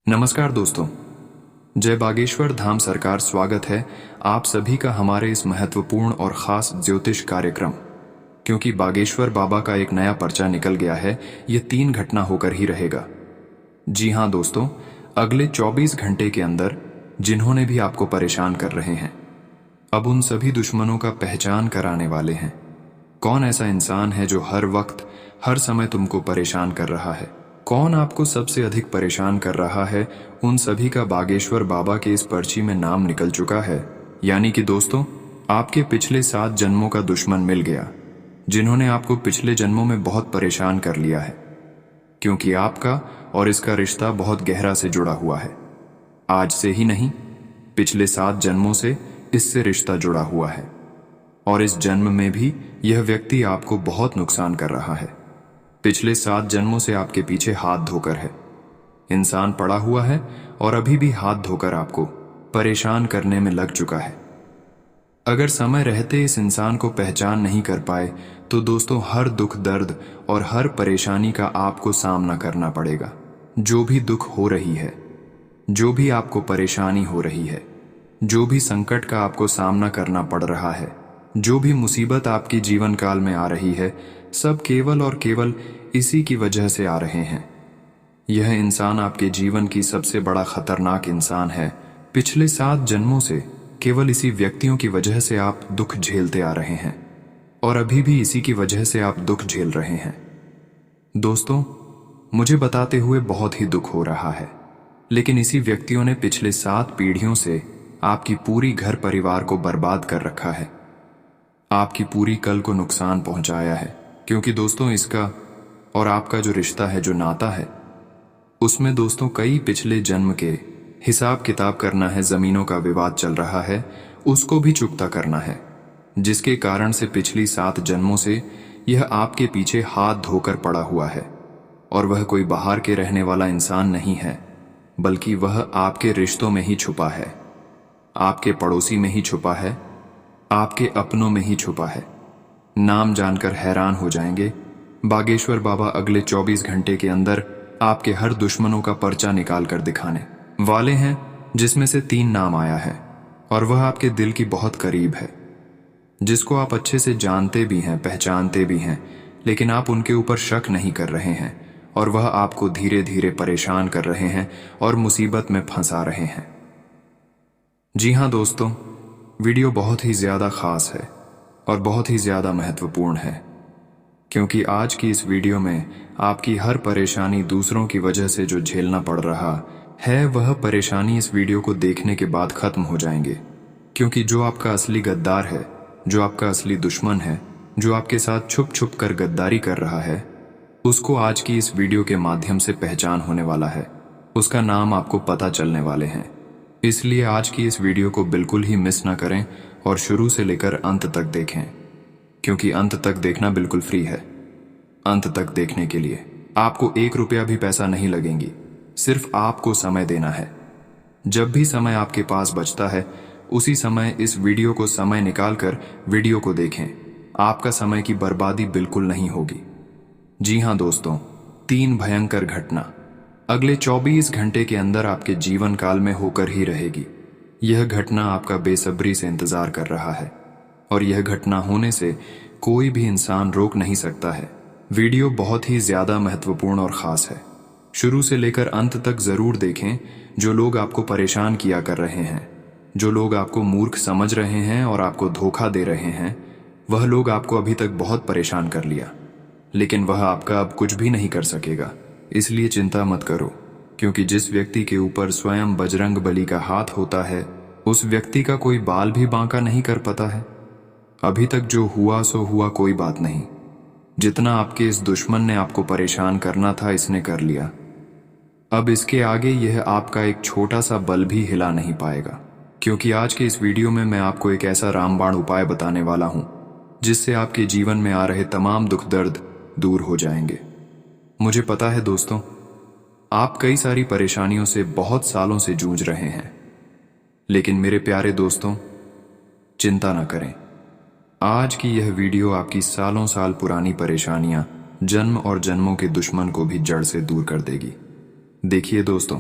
नमस्कार दोस्तों, जय बागेश्वर धाम सरकार। स्वागत है आप सभी का हमारे इस महत्वपूर्ण और खास ज्योतिष कार्यक्रम। क्योंकि बागेश्वर बाबा का एक नया पर्चा निकल गया है, ये 3 घटना होकर ही रहेगा। जी हाँ दोस्तों, अगले 24 घंटे के अंदर जिन्होंने भी आपको परेशान कर रहे हैं, अब उन सभी दुश्मनों का पहचान कराने वाले हैं। कौन ऐसा इंसान है जो हर वक्त हर समय तुमको परेशान कर रहा है, कौन आपको सबसे अधिक परेशान कर रहा है, उन सभी का बागेश्वर बाबा के इस पर्ची में नाम निकल चुका है। यानी कि दोस्तों, आपके पिछले 7 जन्मों का दुश्मन मिल गया, जिन्होंने आपको पिछले जन्मों में बहुत परेशान कर लिया है। क्योंकि आपका और इसका रिश्ता बहुत गहरा से जुड़ा हुआ है। आज से ही नहीं, पिछले 7 जन्मों से इससे रिश्ता जुड़ा हुआ है। और इस जन्म में भी यह व्यक्ति आपको बहुत नुकसान कर रहा है। पिछले 7 जन्मों से आपके पीछे हाथ धोकर है। इंसान पड़ा हुआ है और अभी भी हाथ धोकर आपको परेशान करने में लग चुका है। अगर समय रहते इस इंसान को पहचान नहीं कर पाए तो दोस्तों, हर दुख दर्द और हर परेशानी का आपको सामना करना पड़ेगा। जो भी दुख हो रही है, जो भी आपको परेशानी हो रही है, जो भी संकट का आपको सामना करना पड़ रहा है, जो भी मुसीबत आपकी जीवन काल में आ रही है, सब केवल और केवल इसी की वजह से आ रहे हैं। यह इंसान आपके जीवन की सबसे बड़ा खतरनाक इंसान है। पिछले 7 जन्मों से केवल इसी व्यक्तियों की वजह से आप दुख झेलते आ रहे हैं और अभी भी इसी की वजह से आप दुख झेल रहे हैं। दोस्तों, मुझे बताते हुए बहुत ही दुख हो रहा है, लेकिन इसी व्यक्तियों ने पिछले 7 पीढ़ियों से आपकी पूरी घर परिवार को बर्बाद कर रखा है, आपकी पूरी कल को नुकसान पहुंचाया है। क्योंकि दोस्तों, इसका और आपका जो रिश्ता है, जो नाता है, उसमें दोस्तों कई पिछले जन्म के हिसाब किताब करना है। जमीनों का विवाद चल रहा है, उसको भी चुकता करना है, जिसके कारण से पिछली 7 जन्मों से यह आपके पीछे हाथ धोकर पड़ा हुआ है। और वह कोई बाहर के रहने वाला इंसान नहीं है, बल्कि वह आपके रिश्तों में ही छुपा है, आपके पड़ोसी में ही छुपा है, आपके अपनों में ही छुपा है। नाम जानकर हैरान हो जाएंगे। बागेश्वर बाबा अगले 24 घंटे के अंदर आपके हर दुश्मनों का पर्चा निकाल कर दिखाने वाले हैं, जिसमें से 3 नाम आया है और वह आपके दिल की बहुत करीब है, जिसको आप अच्छे से जानते भी हैं, पहचानते भी हैं, लेकिन आप उनके ऊपर शक नहीं कर रहे हैं और वह आपको धीरे धीरे परेशान कर रहे हैं और मुसीबत में फंसा रहे हैं। जी हाँ दोस्तों, वीडियो बहुत ही ज़्यादा खास है और बहुत ही ज़्यादा महत्वपूर्ण है। क्योंकि आज की इस वीडियो में आपकी हर परेशानी दूसरों की वजह से जो झेलना पड़ रहा है, वह परेशानी इस वीडियो को देखने के बाद ख़त्म हो जाएंगे। क्योंकि जो आपका असली गद्दार है, जो आपका असली दुश्मन है, जो आपके साथ छुप छुप कर गद्दारी कर रहा है, उसको आज की इस वीडियो के माध्यम से पहचान होने वाला है। उसका नाम आपको पता चलने वाले हैं। इसलिए आज की इस वीडियो को बिल्कुल ही मिस ना करें और शुरू से लेकर अंत तक देखें। क्योंकि अंत तक देखना बिल्कुल फ्री है। अंत तक देखने के लिए आपको 1 रुपया भी पैसा नहीं लगेंगी, सिर्फ आपको समय देना है। जब भी समय आपके पास बचता है, उसी समय इस वीडियो को समय निकालकर वीडियो को देखें। आपका समय की बर्बादी बिल्कुल नहीं होगी। जी हाँ दोस्तों, 3 भयंकर घटना अगले 24 घंटे के अंदर आपके जीवन काल में होकर ही रहेगी। यह घटना आपका बेसब्री से इंतजार कर रहा है और यह घटना होने से कोई भी इंसान रोक नहीं सकता है। वीडियो बहुत ही ज़्यादा महत्वपूर्ण और ख़ास है। शुरू से लेकर अंत तक ज़रूर देखें। जो लोग आपको परेशान किया कर रहे हैं, जो लोग आपको मूर्ख समझ रहे हैं और आपको धोखा दे रहे हैं, वह लोग आपको अभी तक बहुत परेशान कर लिया, लेकिन वह आपका अब कुछ भी नहीं कर सकेगा। इसलिए चिंता मत करो, क्योंकि जिस व्यक्ति के ऊपर स्वयं बजरंग बली का हाथ होता है, उस व्यक्ति का कोई बाल भी बांका नहीं कर पाता है। अभी तक जो हुआ सो हुआ, कोई बात नहीं। जितना आपके इस दुश्मन ने आपको परेशान करना था, इसने कर लिया। अब इसके आगे यह आपका एक छोटा सा बल भी हिला नहीं पाएगा। क्योंकि आज के इस वीडियो में मैं आपको एक ऐसा रामबाण उपाय बताने वाला हूं, जिससे आपके जीवन में आ रहे तमाम दुख दर्द दूर हो जाएंगे। मुझे पता है दोस्तों, आप कई सारी परेशानियों से बहुत सालों से जूझ रहे हैं, लेकिन मेरे प्यारे दोस्तों, चिंता न करें। आज की यह वीडियो आपकी सालों साल पुरानी परेशानियां, जन्म और जन्मों के दुश्मन को भी जड़ से दूर कर देगी। देखिए दोस्तों,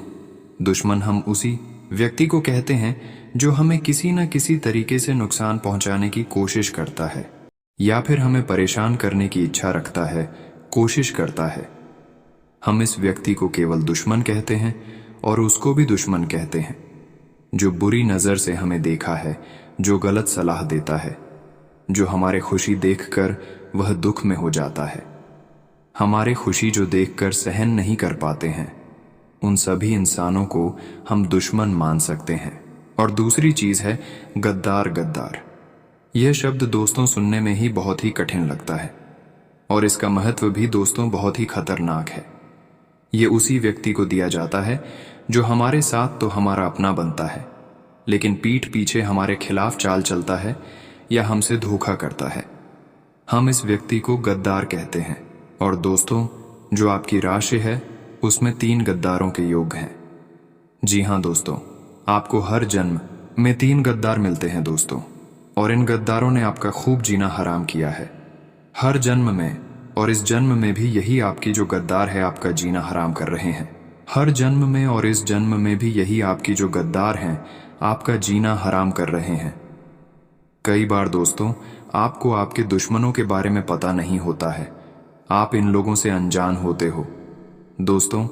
दुश्मन हम उसी व्यक्ति को कहते हैं जो हमें किसी न किसी तरीके से नुकसान पहुंचाने की कोशिश करता है या फिर हमें परेशान करने की इच्छा रखता है, कोशिश करता है। हम इस व्यक्ति को केवल दुश्मन कहते हैं और उसको भी दुश्मन कहते हैं जो बुरी नज़र से हमें देखा है, जो गलत सलाह देता है, जो हमारे खुशी देखकर वह दुख में हो जाता है, हमारे खुशी जो देखकर सहन नहीं कर पाते हैं, उन सभी इंसानों को हम दुश्मन मान सकते हैं। और दूसरी चीज है गद्दार। गद्दार यह शब्द दोस्तों सुनने में ही बहुत ही कठिन लगता है और इसका महत्व भी दोस्तों बहुत ही खतरनाक है। ये उसी व्यक्ति को दिया जाता है जो हमारे साथ तो हमारा अपना बनता है, लेकिन पीठ पीछे हमारे खिलाफ चाल चलता है या हमसे धोखा करता है। हम इस व्यक्ति को गद्दार कहते हैं। और दोस्तों, जो आपकी राशि है उसमें 3 गद्दारों के योग हैं। जी हाँ दोस्तों, आपको हर जन्म में 3 गद्दार मिलते हैं दोस्तों, और इन गद्दारों ने आपका खूब जीना हराम किया है हर जन्म में। और इस जन्म में भी यही आपकी जो गद्दार है आपका जीना हराम कर रहे हैं। हर जन्म में और इस जन्म में भी यही आपकी जो गद्दार हैं आपका जीना हराम कर रहे हैं। कई बार दोस्तों, आपको आपके दुश्मनों के बारे में पता नहीं होता है, आप इन लोगों से अनजान होते हो। दोस्तों,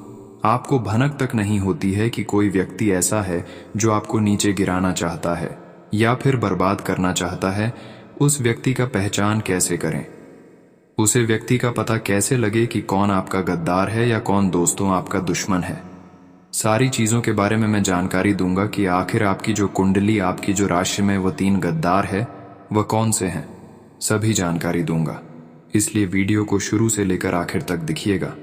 आपको भनक तक नहीं होती है कि कोई व्यक्ति ऐसा है जो आपको नीचे गिराना चाहता है या फिर बर्बाद करना चाहता है। उस व्यक्ति का पहचान कैसे करें, उसे व्यक्ति का पता कैसे लगे कि कौन आपका गद्दार है या कौन दोस्तों आपका दुश्मन है। सारी चीज़ों के बारे में मैं जानकारी दूंगा कि आखिर आपकी जो कुंडली, आपकी जो राशि में वो 3 गद्दार है वह कौन से हैं, सभी जानकारी दूंगा। इसलिए वीडियो को शुरू से लेकर आखिर तक देखिएगा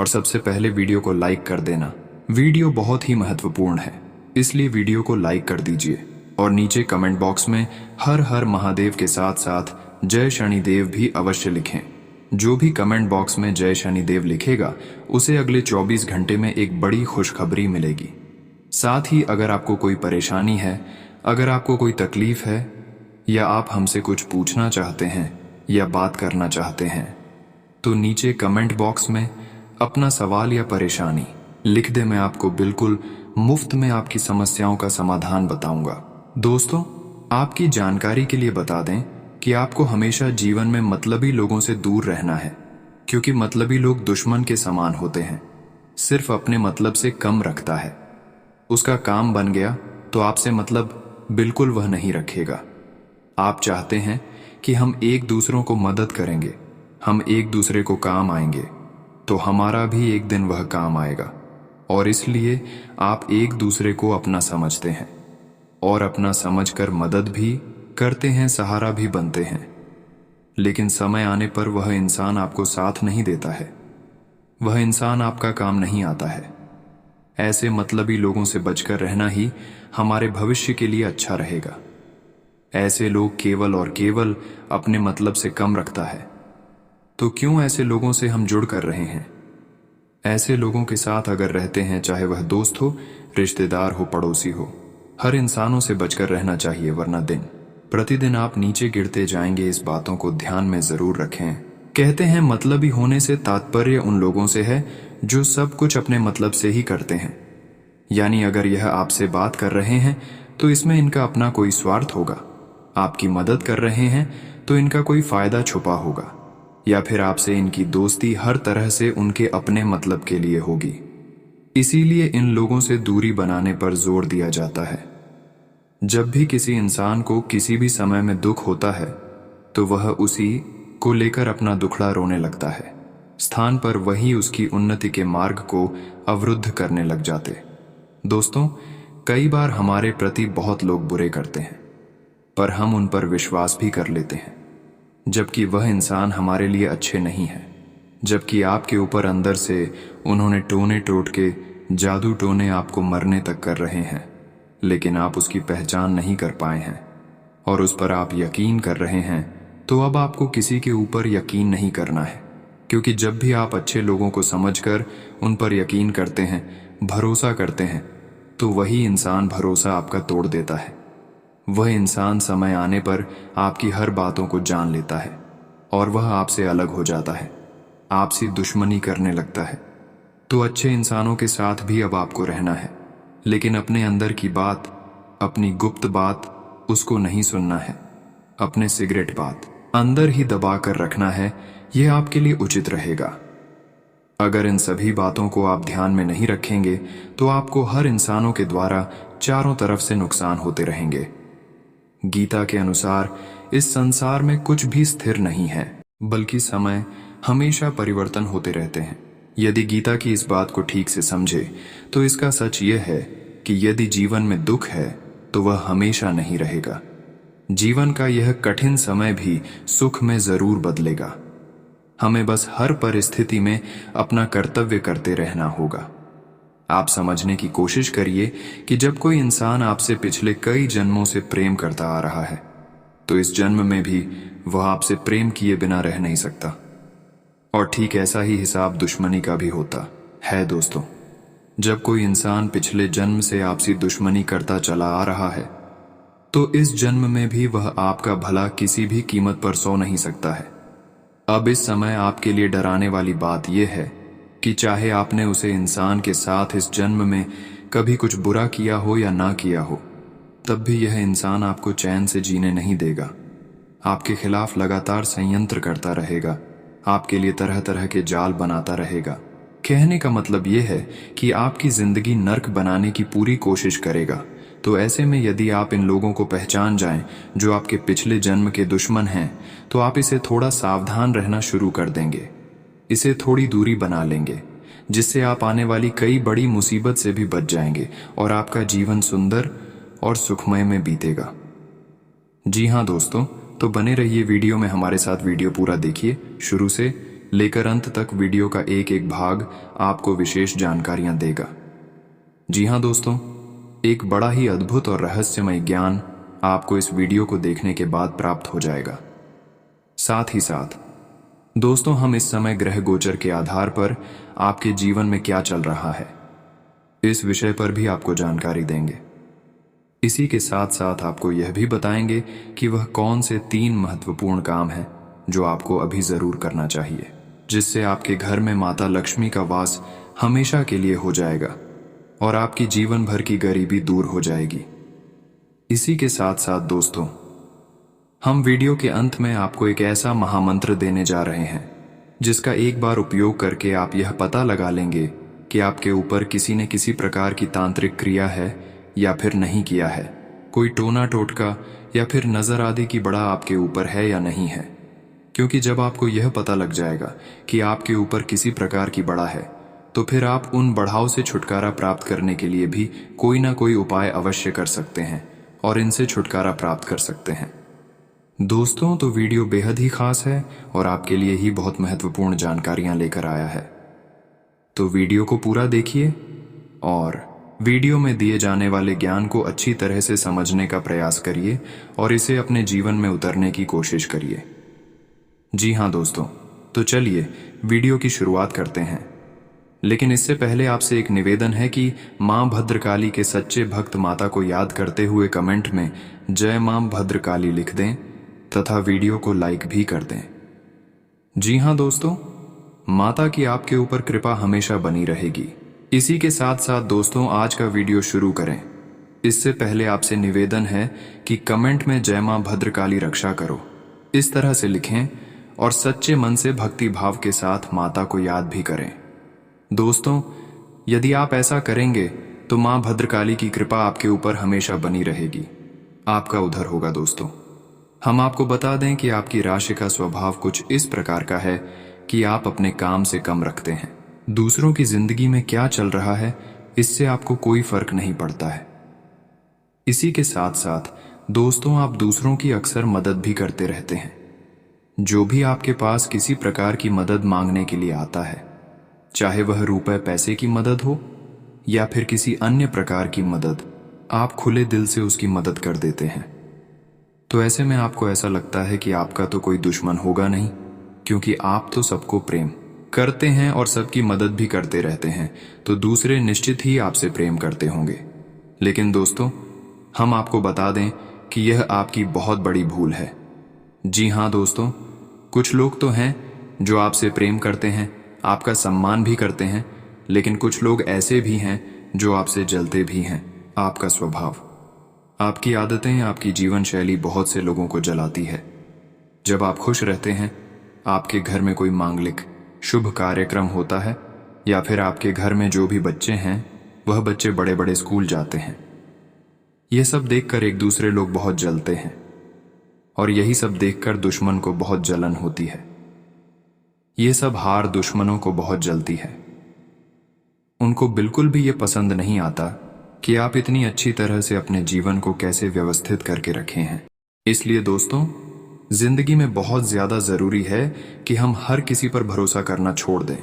और सबसे पहले वीडियो को लाइक कर देना। वीडियो बहुत ही महत्वपूर्ण है, इसलिए वीडियो को लाइक कर दीजिए और नीचे कमेंट बॉक्स में हर हर महादेव के साथ साथ जय शनिदेव भी अवश्य लिखें। जो भी कमेंट बॉक्स में जय शनिदेव लिखेगा उसे अगले 24 घंटे में एक बड़ी खुशखबरी मिलेगी। साथ ही अगर आपको कोई परेशानी है, अगर आपको कोई तकलीफ है या आप हमसे कुछ पूछना चाहते हैं या बात करना चाहते हैं तो नीचे कमेंट बॉक्स में अपना सवाल या परेशानी लिख दे। मैं आपको बिल्कुल मुफ्त में आपकी समस्याओं का समाधान बताऊंगा। दोस्तों, आपकी जानकारी के लिए बता दें कि आपको हमेशा जीवन में मतलबी लोगों से दूर रहना है, क्योंकि मतलबी लोग दुश्मन के समान होते हैं। सिर्फ अपने मतलब से कम रखता है, उसका काम बन गया तो आपसे मतलब बिल्कुल वह नहीं रखेगा। आप चाहते हैं कि हम एक दूसरों को मदद करेंगे, हम एक दूसरे को काम आएंगे, तो हमारा भी एक दिन वह काम आएगा। और इसलिए आप एक दूसरे को अपना समझते हैं और अपना समझकर मदद भी करते हैं, सहारा भी बनते हैं। लेकिन समय आने पर वह इंसान आपको साथ नहीं देता है, वह इंसान आपका काम नहीं आता है। ऐसे मतलबी लोगों से बचकर रहना ही हमारे भविष्य के लिए अच्छा रहेगा। ऐसे लोग केवल और केवल अपने मतलब से कम रखता है। तो क्यों ऐसे लोगों से हम जुड़ कर रहे हैं? ऐसे लोगों के साथ अगर रहते हैं, चाहे वह दोस्त हो, रिश्तेदार हो, पड़ोसी हो, हर इंसानों से बचकर रहना चाहिए, वरना दिन प्रतिदिन आप नीचे गिरते जाएंगे। इस बातों को ध्यान में जरूर रखें। कहते हैं मतलबी होने से तात्पर्य उन लोगों से है जो सब कुछ अपने मतलब से ही करते हैं। यानी अगर यह आपसे बात कर रहे हैं तो इसमें इनका अपना कोई स्वार्थ होगा, आपकी मदद कर रहे हैं तो इनका कोई फायदा छुपा होगा, या फिर आपसे इनकी दोस्ती हर तरह से उनके अपने मतलब के लिए होगी। इसीलिए इन लोगों से दूरी बनाने पर जोर दिया जाता है। जब भी किसी इंसान को किसी भी समय में दुख होता है तो वह उसी को लेकर अपना दुखड़ा रोने लगता है, स्थान पर वही उसकी उन्नति के मार्ग को अवरुद्ध करने लग जाते। दोस्तों, कई बार हमारे प्रति बहुत लोग बुरे करते हैं, पर हम उन पर विश्वास भी कर लेते हैं, जबकि वह इंसान हमारे लिए अच्छे नहीं है। जबकि आपके ऊपर अंदर से उन्होंने टोने टोट के जादू टोने आपको मरने तक कर रहे हैं, लेकिन आप उसकी पहचान नहीं कर पाए हैं और उस पर आप यकीन कर रहे हैं। तो अब आपको किसी के ऊपर यकीन नहीं करना है, क्योंकि जब भी आप अच्छे लोगों को समझकर उन पर यकीन करते हैं, भरोसा करते हैं, तो वही इंसान भरोसा आपका तोड़ देता है। वह इंसान समय आने पर आपकी हर बातों को जान लेता है और वह आपसे अलग हो जाता है, आपसे दुश्मनी करने लगता है। तो अच्छे इंसानों के साथ भी अब आपको रहना है, लेकिन अपने अंदर की बात, अपनी गुप्त बात उसको नहीं सुनना है। अपने सिगरेट बात अंदर ही दबा कर रखना है, यह आपके लिए उचित रहेगा। अगर इन सभी बातों को आप ध्यान में नहीं रखेंगे तो आपको हर इंसानों के द्वारा चारों तरफ से नुकसान होते रहेंगे। गीता के अनुसार इस संसार में कुछ भी स्थिर नहीं है, बल्कि समय हमेशा परिवर्तन होते रहते हैं। यदि गीता की इस बात को ठीक से समझे तो इसका सच यह है कि यदि जीवन में दुख है तो वह हमेशा नहीं रहेगा। जीवन का यह कठिन समय भी सुख में जरूर बदलेगा। हमें बस हर परिस्थिति में अपना कर्तव्य करते रहना होगा। आप समझने की कोशिश करिए कि जब कोई इंसान आपसे पिछले कई जन्मों से प्रेम करता आ रहा है तो इस जन्म में भी वह आपसे प्रेम किए बिना रह नहीं सकता। और ठीक ऐसा ही हिसाब दुश्मनी का भी होता है दोस्तों। जब कोई इंसान पिछले जन्म से आपसी दुश्मनी करता चला आ रहा है तो इस जन्म में भी वह आपका भला किसी भी कीमत पर सो नहीं सकता है। अब इस समय आपके लिए डराने वाली बात यह है कि चाहे आपने उसे इंसान के साथ इस जन्म में कभी कुछ बुरा किया हो या ना किया हो, तब भी यह इंसान आपको चैन से जीने नहीं देगा। आपके खिलाफ लगातार षड्यंत्र करता रहेगा, आपके लिए तरह तरह के जाल बनाता रहेगा। कहने का मतलब यह है कि आपकी जिंदगी नर्क बनाने की पूरी कोशिश करेगा। तो ऐसे में यदि आप इन लोगों को पहचान जाएं जो आपके पिछले जन्म के दुश्मन हैं, तो आप इसे थोड़ा सावधान रहना शुरू कर देंगे, इसे थोड़ी दूरी बना लेंगे, जिससे आप आने वाली कई बड़ी मुसीबत से भी बच जाएंगे और आपका जीवन सुंदर और सुखमय में बीतेगा। जी हाँ दोस्तों, तो बने रहिए वीडियो में हमारे साथ। वीडियो पूरा देखिए, शुरू से लेकर अंत तक वीडियो का एक एक भाग आपको विशेष जानकारियां देगा। जी हाँ दोस्तों, एक बड़ा ही अद्भुत और रहस्यमय ज्ञान आपको इस वीडियो को देखने के बाद प्राप्त हो जाएगा। साथ ही साथ दोस्तों, हम इस समय ग्रह गोचर के आधार पर आपके जीवन में क्या चल रहा है इस विषय पर भी आपको जानकारी देंगे। इसी के साथ साथ आपको यह भी बताएंगे कि वह कौन से 3 महत्वपूर्ण काम हैं जो आपको अभी जरूर करना चाहिए, जिससे आपके घर में माता लक्ष्मी का वास हमेशा के लिए हो जाएगा और आपकी जीवन भर की गरीबी दूर हो जाएगी। इसी के साथ साथ दोस्तों, हम वीडियो के अंत में आपको एक ऐसा महामंत्र देने जा रहे हैं जिसका एक बार उपयोग करके आप यह पता लगा लेंगे कि आपके ऊपर किसी ने किसी प्रकार की तांत्रिक क्रिया है या फिर नहीं किया है, कोई टोना टोटका या फिर नजर आदि की बड़ा आपके ऊपर है या नहीं है। क्योंकि जब आपको यह पता लग जाएगा कि आपके ऊपर किसी प्रकार की बड़ा है, तो फिर आप उन बढ़ाव से छुटकारा प्राप्त करने के लिए भी कोई ना कोई उपाय अवश्य कर सकते हैं और इनसे छुटकारा प्राप्त कर सकते हैं। दोस्तों, तो वीडियो बेहद ही खास है और आपके लिए ही बहुत महत्वपूर्ण जानकारियां लेकर आया है। तो वीडियो को पूरा देखिए और वीडियो में दिए जाने वाले ज्ञान को अच्छी तरह से समझने का प्रयास करिए और इसे अपने जीवन में उतारने की कोशिश करिए। जी हाँ दोस्तों, तो चलिए वीडियो की शुरुआत करते हैं। लेकिन इससे पहले आपसे एक निवेदन है कि मां भद्रकाली के सच्चे भक्त माता को याद करते हुए कमेंट में जय मां भद्रकाली लिख दें तथा वीडियो को लाइक भी कर दें। जी हाँ दोस्तों, माता की आपके ऊपर कृपा हमेशा बनी रहेगी। इसी के साथ साथ दोस्तों, आज का वीडियो शुरू करें इससे पहले आपसे निवेदन है कि कमेंट में जय मां भद्रकाली रक्षा करो इस तरह से लिखें और सच्चे मन से भक्ति भाव के साथ माता को याद भी करें। दोस्तों, यदि आप ऐसा करेंगे तो मां भद्रकाली की कृपा आपके ऊपर हमेशा बनी रहेगी, आपका उद्धार होगा। दोस्तों, हम आपको बता दें कि आपकी राशि का स्वभाव कुछ इस प्रकार का है कि आप अपने काम से कम रखते हैं। दूसरों की जिंदगी में क्या चल रहा है इससे आपको कोई फर्क नहीं पड़ता है। इसी के साथ साथ दोस्तों, आप दूसरों की अक्सर मदद भी करते रहते हैं। जो भी आपके पास किसी प्रकार की मदद मांगने के लिए आता है, चाहे वह रुपए पैसे की मदद हो या फिर किसी अन्य प्रकार की मदद, आप खुले दिल से उसकी मदद कर देते हैं। तो ऐसे में आपको ऐसा लगता है कि आपका तो कोई दुश्मन होगा नहीं, क्योंकि आप तो सबको प्रेम करते हैं और सबकी मदद भी करते रहते हैं, तो दूसरे निश्चित ही आपसे प्रेम करते होंगे। लेकिन दोस्तों, हम आपको बता दें कि यह आपकी बहुत बड़ी भूल है। जी हाँ दोस्तों, कुछ लोग तो हैं जो आपसे प्रेम करते हैं, आपका सम्मान भी करते हैं, लेकिन कुछ लोग ऐसे भी हैं जो आपसे जलते भी हैं, आपका स्वभाव। आपकी आदतें, आपकी जीवन शैली बहुत से लोगों को जलाती है। जब आप खुश रहते हैं, आपके घर में कोई मांगलिक शुभ कार्यक्रम होता है, या फिर आपके घर में जो भी बच्चे हैं वह बच्चे बड़े बड़े स्कूल जाते हैं, यह सब देखकर एक दूसरे लोग बहुत जलते हैं, और यही सब देखकर दुश्मन को बहुत जलन होती है। ये सब हार दुश्मनों को बहुत जलती है। उनको बिल्कुल भी ये पसंद नहीं आता कि आप इतनी अच्छी तरह से अपने जीवन को कैसे व्यवस्थित करके रखे हैं। इसलिए दोस्तों, जिंदगी में बहुत ज्यादा जरूरी है कि हम हर किसी पर भरोसा करना छोड़ दें,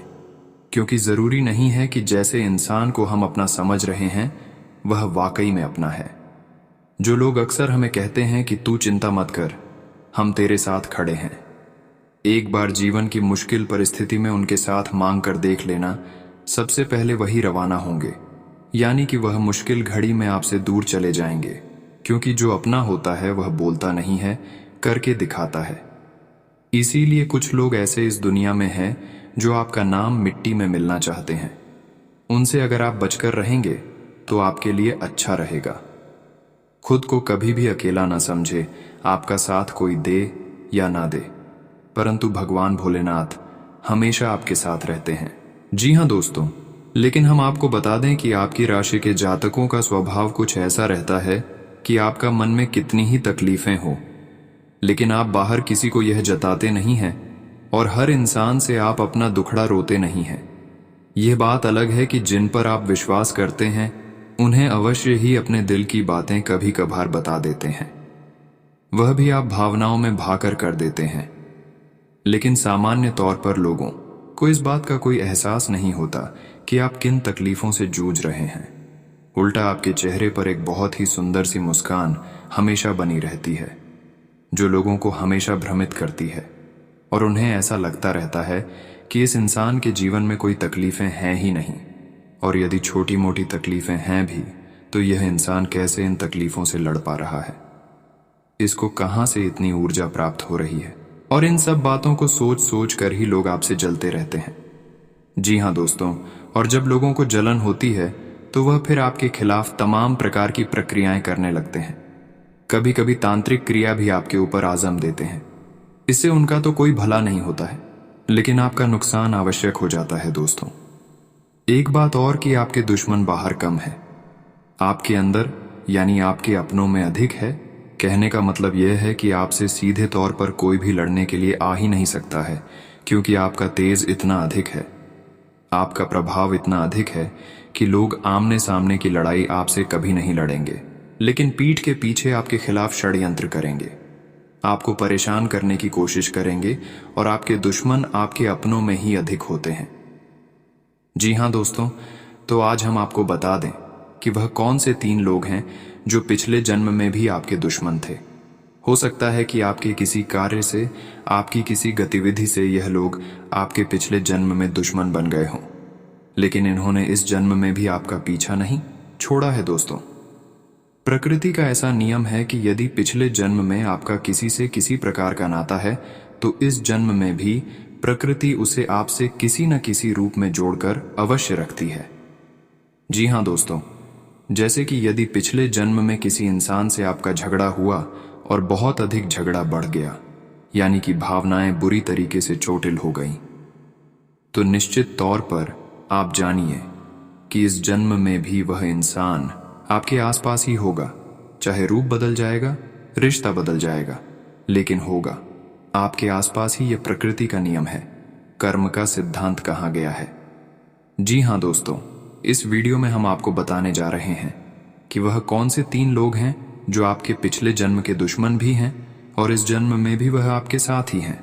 क्योंकि जरूरी नहीं है कि जैसे इंसान को हम अपना समझ रहे हैं वह वाकई में अपना है। जो लोग अक्सर हमें कहते हैं कि तू चिंता मत कर, हम तेरे साथ खड़े हैं, एक बार जीवन की मुश्किल परिस्थिति में उनके साथ मांग कर देख लेना, सबसे पहले वही रवाना होंगे, यानी कि वह मुश्किल घड़ी में आपसे दूर चले जाएंगे, क्योंकि जो अपना होता है वह बोलता नहीं है, करके दिखाता है। इसीलिए कुछ लोग ऐसे इस दुनिया में हैं जो आपका नाम मिट्टी में मिलना चाहते हैं। उनसे अगर आप बचकर रहेंगे तो आपके लिए अच्छा रहेगा। खुद को कभी भी अकेला ना समझे, आपका साथ कोई दे या ना दे, परंतु भगवान भोलेनाथ हमेशा आपके साथ रहते हैं। जी हाँ दोस्तों, लेकिन हम आपको बता दें कि आपकी राशि के जातकों का स्वभाव कुछ ऐसा रहता है कि आपका मन में कितनी ही तकलीफें हो, लेकिन आप बाहर किसी को यह जताते नहीं हैं, और हर इंसान से आप अपना दुखड़ा रोते नहीं हैं। यह बात अलग है कि जिन पर आप विश्वास करते हैं उन्हें अवश्य ही अपने दिल की बातें कभी कभार बता देते हैं, वह भी आप भावनाओं में भाकर कर देते हैं। लेकिन सामान्य तौर पर लोगों को इस बात का कोई एहसास नहीं होता कि आप किन तकलीफों से जूझ रहे हैं। उल्टा आपके चेहरे पर एक बहुत ही सुंदर सी मुस्कान हमेशा बनी रहती है, जो लोगों को हमेशा भ्रमित करती है, और उन्हें ऐसा लगता रहता है कि इस इंसान के जीवन में कोई तकलीफें हैं ही नहीं, और यदि छोटी मोटी तकलीफें हैं भी तो यह इंसान कैसे इन तकलीफों से लड़ पा रहा है, इसको कहां से इतनी ऊर्जा प्राप्त हो रही है। और इन सब बातों को सोच सोच कर ही लोग आपसे जलते रहते हैं। जी हाँ दोस्तों, और जब लोगों को जलन होती है तो वह फिर आपके खिलाफ तमाम प्रकार की प्रक्रियाएं करने लगते हैं। कभी कभी तांत्रिक क्रिया भी आपके ऊपर आजम देते हैं। इससे उनका तो कोई भला नहीं होता है, लेकिन आपका नुकसान आवश्यक हो जाता है दोस्तों। एक बात और कि आपके दुश्मन बाहर कम है, आपके अंदर यानी आपके अपनों में अधिक है। कहने का मतलब यह है कि आपसे सीधे तौर पर कोई भी लड़ने के लिए आ ही नहीं सकता है, क्योंकि आपका तेज इतना अधिक है, आपका प्रभाव इतना अधिक है कि लोग आमने सामने की लड़ाई आपसे कभी नहीं लड़ेंगे, लेकिन पीठ के पीछे आपके खिलाफ षड्यंत्र करेंगे, आपको परेशान करने की कोशिश करेंगे, और आपके दुश्मन आपके अपनों में ही अधिक होते हैं। जी हाँ दोस्तों, तो आज हम आपको बता दें कि वह कौन से 3 लोग हैं जो पिछले जन्म में भी आपके दुश्मन थे। हो सकता है कि आपके किसी कार्य से, आपकी किसी गतिविधि से यह लोग आपके पिछले जन्म में दुश्मन बन गए हों, लेकिन इन्होंने इस जन्म में भी आपका पीछा नहीं छोड़ा है दोस्तों। प्रकृति का ऐसा नियम है कि यदि पिछले जन्म में आपका किसी से किसी प्रकार का नाता है तो इस जन्म में भी प्रकृति उसे आपसे किसी न किसी रूप में जोड़कर अवश्य रखती है। जी हाँ दोस्तों, जैसे कि यदि पिछले जन्म में किसी इंसान से आपका झगड़ा हुआ और बहुत अधिक झगड़ा बढ़ गया, यानी कि भावनाएं बुरी तरीके से चोटिल हो गईं, तो निश्चित तौर पर आप जानिए कि इस जन्म में भी वह इंसान आपके आसपास ही होगा। चाहे रूप बदल जाएगा, रिश्ता बदल जाएगा, लेकिन होगा आपके आसपास ही। यह प्रकृति का नियम है, कर्म का सिद्धांत कहा गया है। जी हाँ दोस्तों, इस वीडियो में हम आपको बताने जा रहे हैं कि वह कौन से 3 लोग हैं जो आपके पिछले जन्म के दुश्मन भी हैं और इस जन्म में भी वह आपके साथ ही हैं।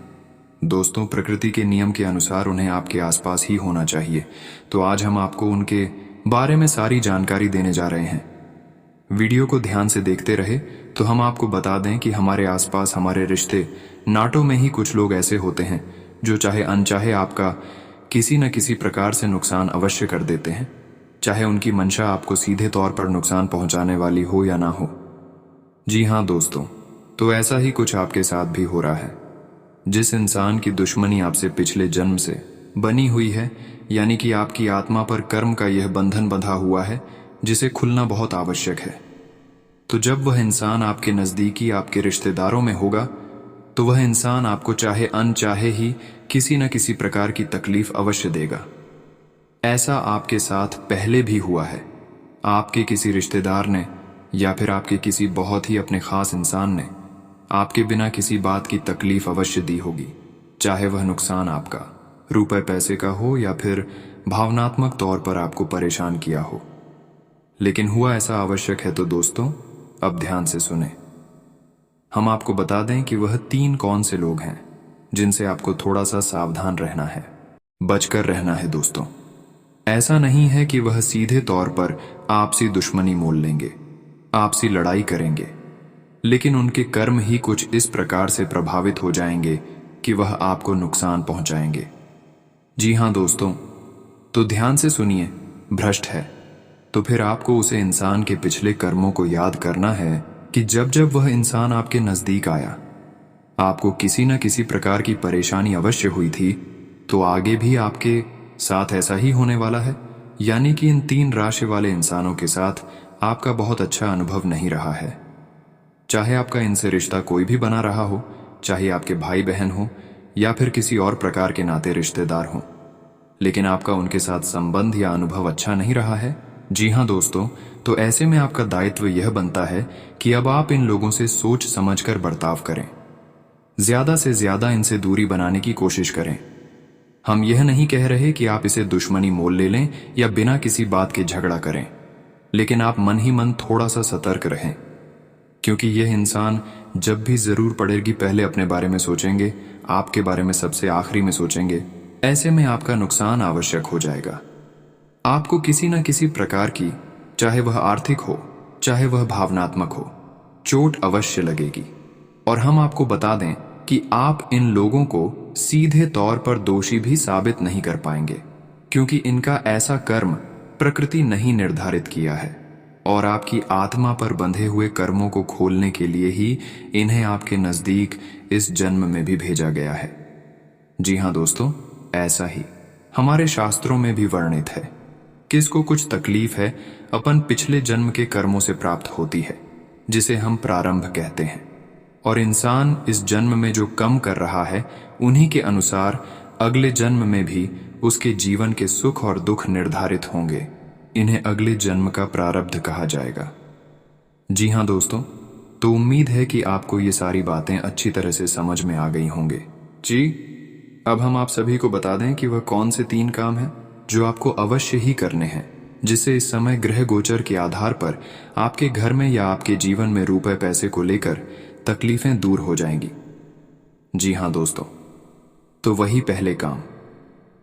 दोस्तों, प्रकृति के नियम के अनुसार उन्हें आपके आसपास ही होना चाहिए, तो आज हम आपको उनके बारे में सारी जानकारी देने जा रहे हैं। वीडियो को ध्यान से देखते रहे तो हम आपको बता दें कि हमारे आसपास हमारे रिश्ते नाटों में ही कुछ लोग ऐसे होते हैं जो चाहे अनचाहे आपका किसी न किसी प्रकार से नुकसान अवश्य कर देते हैं, चाहे उनकी मंशा आपको सीधे तौर पर नुकसान पहुंचाने वाली हो या ना हो। जी हाँ दोस्तों, तो ऐसा ही कुछ आपके साथ भी हो रहा है। जिस इंसान की दुश्मनी आपसे पिछले जन्म से बनी हुई है, यानी कि आपकी आत्मा पर कर्म का यह बंधन बंधा हुआ है जिसे खुलना बहुत आवश्यक है। तो जब वह इंसान आपके नज़दीकी आपके रिश्तेदारों में होगा तो वह इंसान आपको चाहे अनचाहे ही किसी न किसी प्रकार की तकलीफ अवश्य देगा। ऐसा आपके साथ पहले भी हुआ है। आपके किसी रिश्तेदार ने या फिर आपके किसी बहुत ही अपने खास इंसान ने आपके बिना किसी बात की तकलीफ अवश्य दी होगी, चाहे वह नुकसान आपका रुपए पैसे का हो या फिर भावनात्मक तौर पर आपको परेशान किया हो। लेकिन हुआ ऐसा आवश्यक है तो दोस्तों अब ध्यान से सुने। हम आपको बता दें कि वह 3 कौन से लोग हैं जिनसे आपको थोड़ा सा सावधान रहना है, बचकर रहना है दोस्तों। ऐसा नहीं है कि वह सीधे तौर पर आपसी दुश्मनी मोल लेंगे, आपसी लड़ाई करेंगे, लेकिन उनके कर्म ही कुछ इस प्रकार से प्रभावित हो जाएंगे कि वह आपको नुकसान पहुंचाएंगे। जी हां दोस्तों, तो ध्यान से सुनिए। भ्रष्ट है तो फिर आपको उसे इंसान के पिछले कर्मों को याद करना है कि जब जब वह इंसान आपके नजदीक आया, आपको किसी न किसी प्रकार की परेशानी अवश्य हुई थी, तो आगे भी आपके साथ ऐसा ही होने वाला है। यानी कि इन 3 राशि वाले इंसानों के साथ आपका बहुत अच्छा अनुभव नहीं रहा है। चाहे आपका इनसे रिश्ता कोई भी बना रहा हो, चाहे आपके भाई बहन हो या फिर किसी और प्रकार के नाते रिश्तेदार हों, लेकिन आपका उनके साथ संबंध या अनुभव अच्छा नहीं रहा है। जी हां दोस्तों, तो ऐसे में आपका दायित्व यह बनता है कि अब आप इन लोगों से सोच समझकर बर्ताव करें, ज्यादा से ज्यादा इनसे दूरी बनाने की कोशिश करें। हम यह नहीं कह रहे कि आप इसे दुश्मनी मोल ले लें या बिना किसी बात के झगड़ा करें, लेकिन आप मन ही मन थोड़ा सा सतर्क रहें, क्योंकि यह इंसान जब भी जरूर पड़ेगी पहले अपने बारे में सोचेंगे, आपके बारे में सबसे आखिरी में सोचेंगे। ऐसे में आपका नुकसान आवश्यक हो जाएगा। आपको किसी न किसी प्रकार की, चाहे वह आर्थिक हो चाहे वह भावनात्मक हो, चोट अवश्य लगेगी। और हम आपको बता दें कि आप इन लोगों को सीधे तौर पर दोषी भी साबित नहीं कर पाएंगे, क्योंकि इनका ऐसा कर्म प्रकृति नहीं निर्धारित किया है और आपकी आत्मा पर बंधे हुए कर्मों को खोलने के लिए ही इन्हें आपके नजदीक इस जन्म में भी भेजा गया है। जी हां दोस्तों, ऐसा ही हमारे शास्त्रों में भी वर्णित है। किसको कुछ तकलीफ है अपन पिछले जन्म के कर्मों से प्राप्त होती है, जिसे हम प्रारंभ कहते हैं, और इंसान इस जन्म में जो कम कर रहा है उन्हीं के अनुसार अगले जन्म में भी उसके जीवन के सुख और दुख निर्धारित होंगे। इन्हें अगले जन्म का प्रारब्ध कहा जाएगा। जी हां दोस्तों, तो उम्मीद है कि आपको ये सारी बातें अच्छी तरह से समझ में आ गई होंगे। जी, अब हम आप सभी को बता दें कि वह कौन से 3 काम हैं जो आपको अवश्य ही करने हैं, जिससे इस समय ग्रह गोचर के आधार पर आपके घर में या आपके जीवन में रुपए पैसे को लेकर तकलीफें दूर हो जाएंगी। जी हां दोस्तों, तो वही पहले काम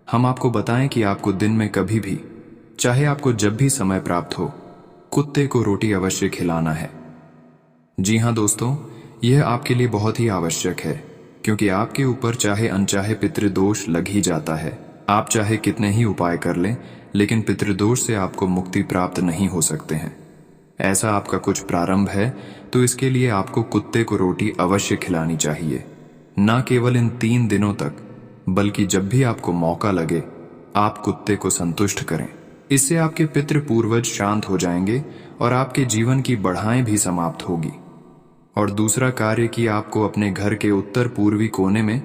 हम आपको बताएं कि आपको दिन में कभी भी, चाहे आपको जब भी समय प्राप्त हो, कुत्ते को रोटी अवश्य खिलाना है। जी हां दोस्तों, यह आपके लिए बहुत ही आवश्यक है, क्योंकि आपके ऊपर चाहे अनचाहे पितृदोष लग ही जाता है। आप चाहे कितने ही उपाय कर लें, लेकिन पितृदोष से आपको मुक्ति प्राप्त नहीं हो सकते हैं। ऐसा आपका कुछ प्रारंभ है, तो इसके लिए आपको कुत्ते को रोटी अवश्य खिलानी चाहिए। न केवल इन 3 दिनों तक, बल्कि जब भी आपको मौका लगे आप कुत्ते को संतुष्ट करें। इससे आपके पितृ पूर्वज शांत हो जाएंगे और आपके जीवन की बढ़ाएं भी समाप्त होगी। और दूसरा कार्य कि आपको अपने घर के उत्तर पूर्वी कोने में,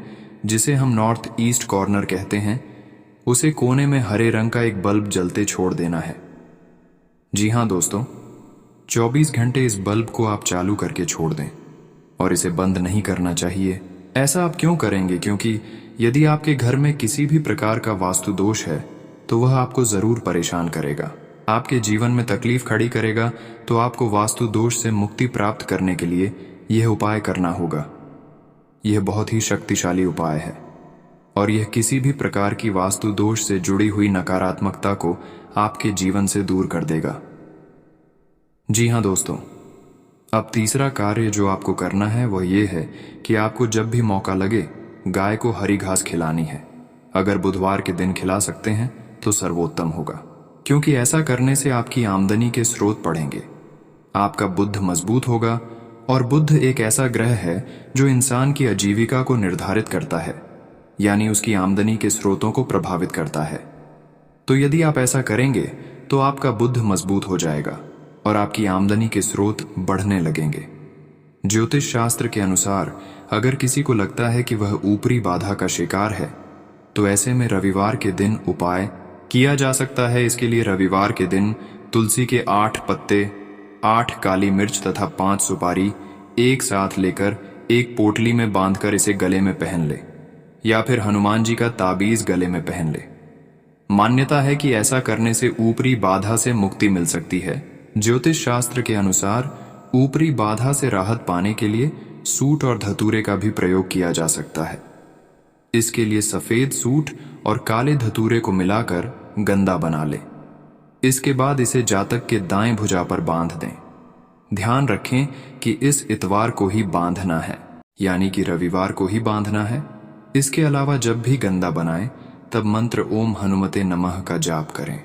जिसे हम नॉर्थ ईस्ट कॉर्नर कहते हैं, उसे कोने में हरे रंग का एक बल्ब जलते छोड़ देना है। जी हां दोस्तों, 24 घंटे इस बल्ब को आप चालू करके छोड़ दें और इसे बंद नहीं करना चाहिए। ऐसा आप क्यों करेंगे? क्योंकि यदि आपके घर में किसी भी प्रकार का वास्तु दोष है तो वह आपको जरूर परेशान करेगा, आपके जीवन में तकलीफ खड़ी करेगा। तो आपको वास्तु दोष से मुक्ति प्राप्त करने के लिए यह उपाय करना होगा। यह बहुत ही शक्तिशाली उपाय है और यह किसी भी प्रकार की वास्तु दोष से जुड़ी हुई नकारात्मकता को आपके जीवन से दूर कर देगा। जी हां दोस्तों, अब तीसरा कार्य जो आपको करना है वह यह है कि आपको जब भी मौका लगे गाय को हरी घास खिलानी है। अगर बुधवार के दिन खिला सकते हैं तो सर्वोत्तम होगा, क्योंकि ऐसा करने से आपकी आमदनी के स्रोत बढ़ेंगे, आपका बुद्ध मजबूत होगा। और बुद्ध एक ऐसा ग्रह है जो इंसान की आजीविका को निर्धारित करता है, यानी उसकी आमदनी के स्रोतों को प्रभावित करता है। तो यदि आप ऐसा करेंगे तो आपका बुद्ध मजबूत हो जाएगा और आपकी आमदनी के स्रोत बढ़ने लगेंगे। ज्योतिष शास्त्र के अनुसार अगर किसी को लगता है कि वह ऊपरी बाधा का शिकार है तो ऐसे में रविवार के दिन उपाय किया जा सकता है। इसके लिए रविवार के दिन तुलसी के 8 पत्ते, 8 काली मिर्च तथा 5 सुपारी एक साथ लेकर एक पोटली में बांधकर इसे गले में पहन ले, या फिर हनुमान जी का ताबीज गले में पहन ले। मान्यता है कि ऐसा करने से ऊपरी बाधा से मुक्ति मिल सकती है। ज्योतिष शास्त्र के अनुसार ऊपरी बाधा से राहत पाने के लिए सूट और धतूरे का भी प्रयोग किया जा सकता है। इसके लिए सफेद सूट और काले धतूरे को मिलाकर गंदा बना ले। इसके बाद इसे जातक के दाएं भुजा पर बांध दें। ध्यान रखें कि इस इतवार को ही बांधना है, यानी कि रविवार को ही बांधना है। इसके अलावा जब भी गंदा बनाएं तब मंत्र ओम हनुमते नमः का जाप करें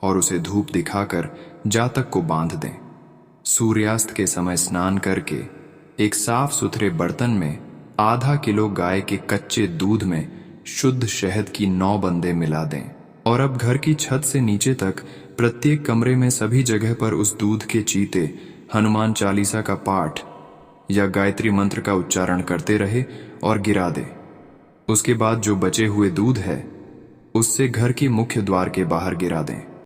और उसे धूप दिखाकर जातक को बांध दें। सूर्यास्त के समय स्नान करके एक साफ सुथरे बर्तन में आधा किलो गाय के कच्चे दूध में शुद्ध शहद की 9 बूंदें मिला दें और अब घर की छत से नीचे तक प्रत्येक कमरे में सभी जगह पर उस दूध के चीते हनुमान चालीसा का पाठ या गायत्री मंत्र का उच्चारण करते रहे और गिरा दे। उसके बाद जो बचे हुए दूध है उससे घर की मुख्य द्वार के बाहर गिरा दें।